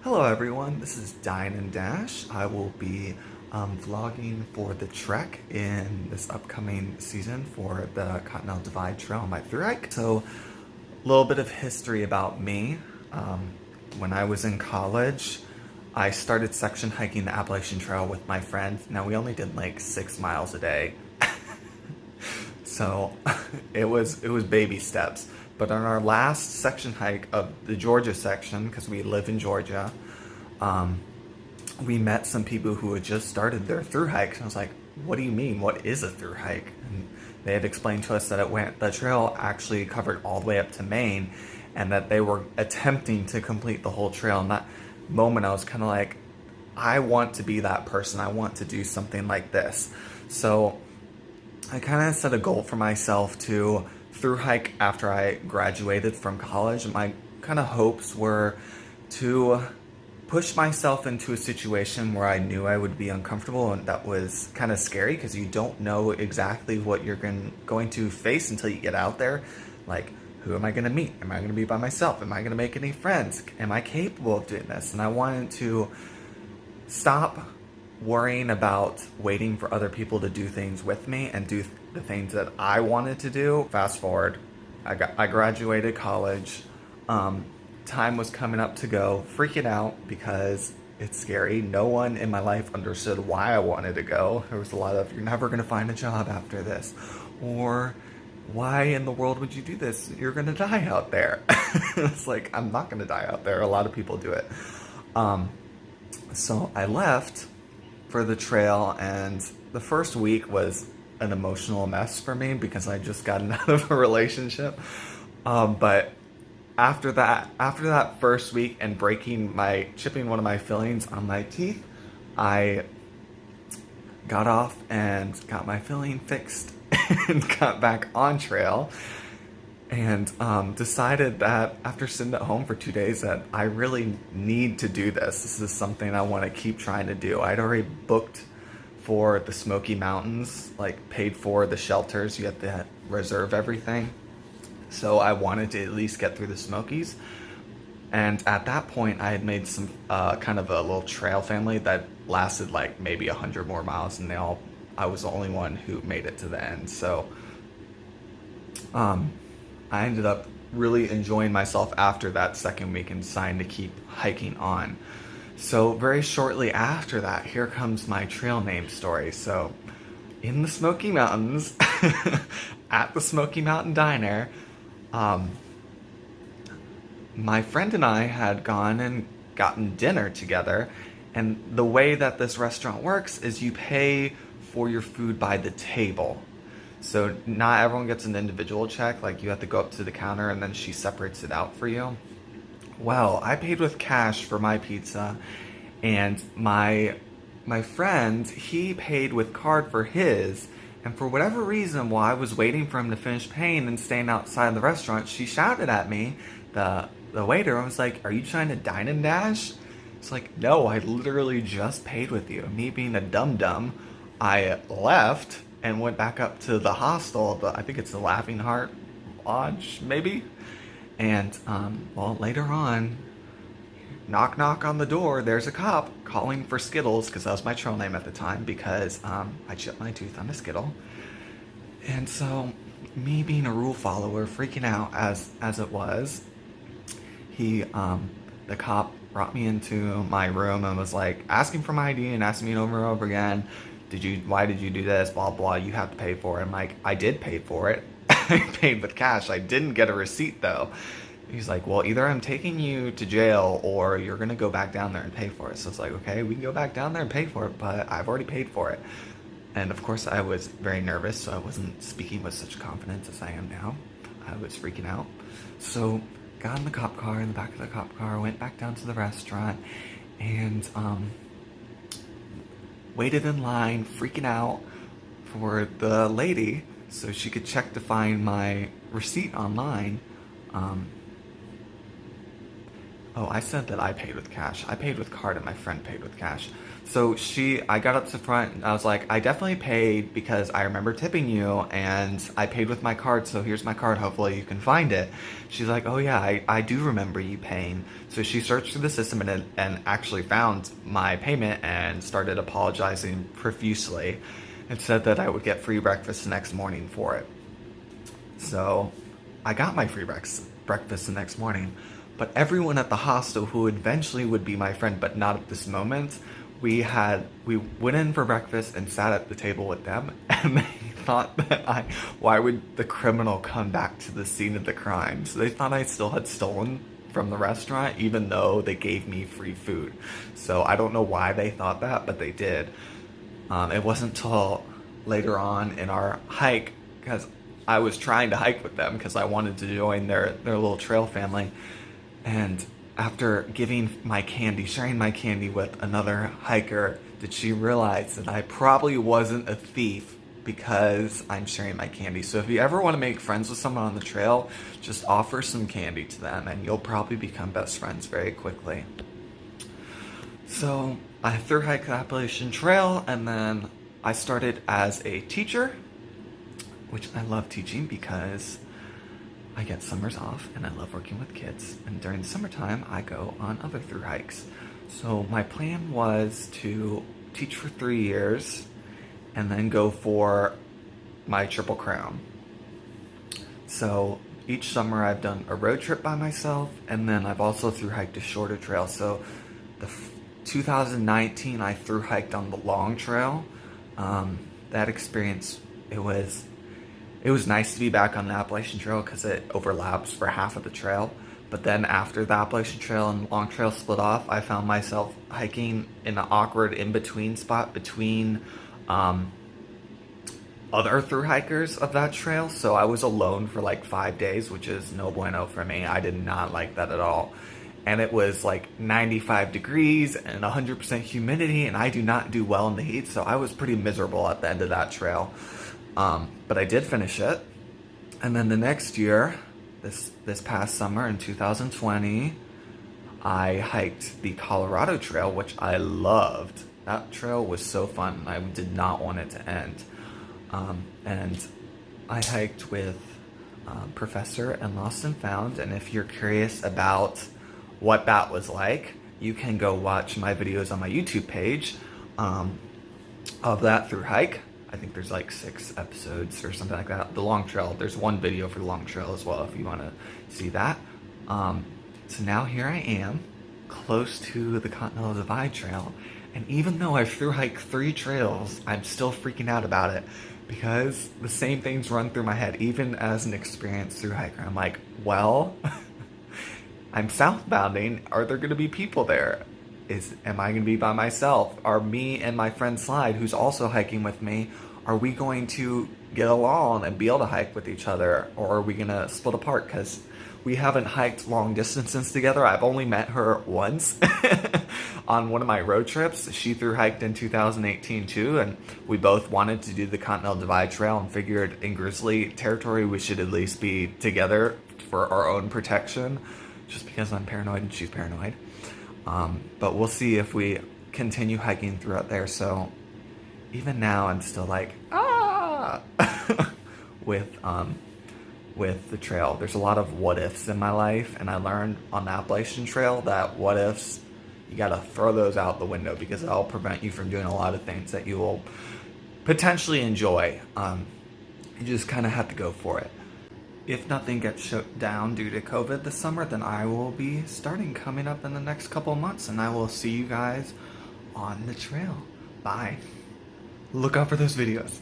Hello everyone, this is Dine N Dash. I will be vlogging for the trek in this upcoming season for the Continental Divide Trail on my thru-hike. So, a little bit of history about me. When I was in college, I started section hiking the Appalachian Trail with my friends. Now we only did like 6 miles a day. So it was baby steps. But on our last section hike of the Georgia section, because we live in Georgia, we met some people who had just started their thru-hike. And I was like, what do you mean? What is a thru-hike? And they had explained to us that the trail actually covered all the way up to Maine, and that they were attempting to complete the whole trail. And that moment I was kind of like, I want to be that person. I want to do something like this. So I kind of set a goal for myself to thru-hike after I graduated from college. My kind of hopes were to push myself into a situation where I knew I would be uncomfortable, and that was kind of scary because you don't know exactly what you're going to face until you get out there. Like, who am I going to meet? Am I going to be by myself? Am I going to make any friends? Am I capable of doing this? And I wanted to stop worrying about waiting for other people to do things with me and do the things that I wanted to do. Fast forward, I graduated college. Time was coming up to go, freaking out because it's scary. No one in my life understood why I wanted to go. There was a lot of, you're never going to find a job after this, or why in the world would you do this? You're going to die out there. It's like, I'm not going to die out there. A lot of people do it. So I left for the trail, and the first week was an emotional mess for me because I just gotten out of a relationship. But after that first week and chipping one of my fillings on my teeth, I got off and got my filling fixed and got back on trail, and decided that after sitting at home for 2 days that I really need to do this. This is something I want to keep trying to do. I'd already booked for the Smoky Mountains, like paid for the shelters. You have to reserve everything. So I wanted to at least get through the Smokies. And at that point, I had made some kind of a little trail family that lasted like maybe 100 more miles, and I was the only one who made it to the end. So I ended up really enjoying myself after that second week and deciding to keep hiking on. So very shortly after that, here comes my trail name story. So in the Smoky Mountains, at the Smoky Mountain Diner, my friend and I had gone and gotten dinner together. And the way that this restaurant works is you pay for your food by the table. So not everyone gets an individual check, like you have to go up to the counter and then she separates it out for you. Well, I paid with cash for my pizza, and my friend, he paid with card for his, and for whatever reason, while I was waiting for him to finish paying and staying outside the restaurant, she shouted at me, the waiter, and was like, "Are you trying to dine and dash?" It's like, no, I literally just paid with you. Me being a dum-dum, I left and went back up to the hostel, I think it's the Laughing Heart Lodge, maybe? And, well, later on, knock knock on the door, there's a cop calling for Skittles, because that was my trail name at the time, because I chipped my tooth on a Skittle. And so, me being a rule follower, freaking out as it was, the cop brought me into my room and was like, asking for my ID and asking me over and over again, why did you do this, blah blah, you have to pay for it. I'm like, I did pay for it. I paid with cash. I didn't get a receipt though. He's like, well, either I'm taking you to jail or you're gonna go back down there and pay for it. So it's like, okay, we can go back down there and pay for it, but I've already paid for it. And of course I was very nervous, so I wasn't speaking with such confidence as I am now. I was freaking out. So got in the cop car, in the back of the cop car, went back down to the restaurant, and waited in line, freaking out for the lady so she could check to find my receipt online. Oh, I said that I paid with cash. I paid with card and my friend paid with cash. So I got up to front and I was like, I definitely paid because I remember tipping you and I paid with my card, so here's my card, hopefully you can find it. She's like, oh yeah, I do remember you paying. So she searched through the system and actually found my payment and started apologizing profusely and said that I would get free breakfast the next morning for it. So I got my free breakfast the next morning. But everyone at the hostel who eventually would be my friend, but not at this moment, we went in for breakfast and sat at the table with them, and they thought that why would the criminal come back to the scene of the crime? So they thought I still had stolen from the restaurant, even though they gave me free food. So I don't know why they thought that, but they did. It wasn't until later on in our hike, because I was trying to hike with them because I wanted to join their little trail family. And after sharing my candy with another hiker, did she realize that I probably wasn't a thief because I'm sharing my candy. So if you ever want to make friends with someone on the trail, just offer some candy to them and you'll probably become best friends very quickly. So I thru-hiked the Appalachian Trail, and then I started as a teacher, which I love teaching because I get summers off and I love working with kids, and during the summertime I go on other thru hikes. So my plan was to teach for 3 years and then go for my Triple Crown. So each summer I've done a road trip by myself, and then I've also thru hiked a shorter trail. So 2019 I thru hiked on the long trail. That experience, it was nice to be back on the Appalachian Trail because it overlaps for half of the trail. But then after the Appalachian Trail and Long Trail split off, I found myself hiking in an awkward in-between spot between other thru-hikers of that trail. So I was alone for like 5 days, which is no bueno for me. I did not like that at all. And it was like 95 degrees and 100% humidity, and I do not do well in the heat, so I was pretty miserable at the end of that trail. But I did finish it. And then the next year, this past summer in 2020, I hiked the Colorado Trail, which I loved. That trail was so fun. I did not want it to end. And I hiked with Professor and Lost and Found. And if you're curious about what that was like, you can go watch my videos on my YouTube page of that thru hike. I think there's like 6 episodes or something like that. The Long Trail, there's one video for the Long Trail as well if you want to see that. So now here I am, close to the Continental Divide Trail, and even though I've thru-hiked 3 trails, I'm still freaking out about it because the same things run through my head, even as an experienced thru-hiker. I'm like, well, I'm southbounding. Are there going to be people there? Am I going to be by myself? Are me and my friend Slide, who's also hiking with me, are we going to get along and be able to hike with each other? Or are we going to split apart? Because we haven't hiked long distances together. I've only met her once on one of my road trips. She thru-hiked in 2018 too, and we both wanted to do the Continental Divide Trail and figured in grizzly territory we should at least be together for our own protection, just because I'm paranoid and she's paranoid. But we'll see if we continue hiking throughout there. So even now I'm still like, with the trail. There's a lot of what ifs in my life, and I learned on the Appalachian Trail that what ifs, you gotta throw those out the window because that'll prevent you from doing a lot of things that you will potentially enjoy. You just kind of have to go for it. If nothing gets shut down due to COVID this summer, then I will be starting coming up in the next couple months, and I will see you guys on the trail. Bye. Look out for those videos.